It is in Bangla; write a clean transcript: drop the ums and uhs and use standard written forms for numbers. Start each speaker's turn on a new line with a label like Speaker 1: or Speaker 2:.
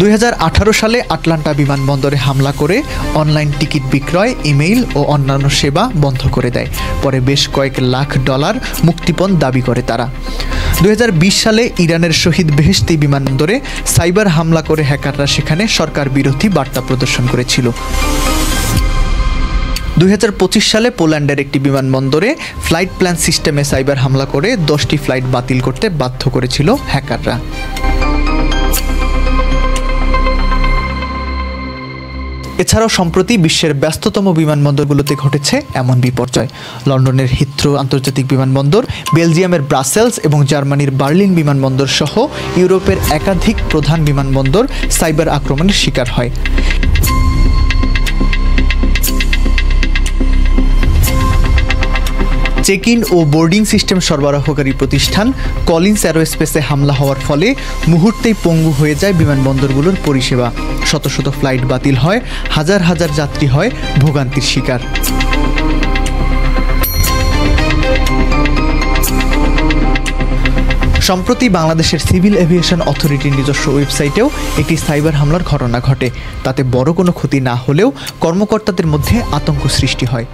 Speaker 1: 2018 সালে আটলান্টা বিমানবন্দরে হামলা করে অনলাইন টিকিট বিক্রয়, ইমেইল ও অন্যান্য সেবা বন্ধ করে দেয়। পরে বেশ কয়েক লাখ ডলার মুক্তিপণ দাবি করে তারা। 2020 সালে ইরানের শহীদ বেহেশতি বিমানবন্দরে সাইবার হামলা করে হ্যাকাররা সেখানে সরকার বিরোধী বার্তা প্রদর্শন করেছিল। 2025 সালে পোল্যান্ডের একটি বিমানবন্দরে ফ্লাইট প্ল্যান সিস্টেমে সাইবার হামলা করে 10টি ফ্লাইট বাতিল করতে বাধ্য করেছিল হ্যাকাররা। এছাড়াও সম্প্রতি বিশ্বের ব্যস্ততম বিমানবন্দরগুলোতে ঘটেছে এমন বিপর্যয়। লন্ডনের হিথ্রো আন্তর্জাতিক বিমানবন্দর, বেলজিয়ামের ব্রাসেলস এবং জার্মানির বার্লিন বিমানবন্দর সহ ইউরোপের একাধিক প্রধান বিমানবন্দর সাইবার আক্রমণের শিকার হয়। চেক ইন ও বোর্ডিং সিস্টেম সরবরাহকারী প্রতিষ্ঠান কলিন্স অ্যারোস্পেসে হামলা হওয়ার ফলে মুহূর্তেই পঙ্গু হয়ে যায় বিমানবন্দরগুলোর পরিষেবা। শত শত ফ্লাইট বাতিল হয়, হাজার হাজার যাত্রী হয় ভোগান্তির শিকার। সম্প্রতি বাংলাদেশের সিভিল এভিয়েশন অথরিটির নিজস্ব ওয়েবসাইটেও একটি সাইবার হামলার ঘটনা ঘটে। তাতে বড় কোনো ক্ষতি না হলেও কর্মকর্তাদের মধ্যে আতঙ্ক সৃষ্টি হয়।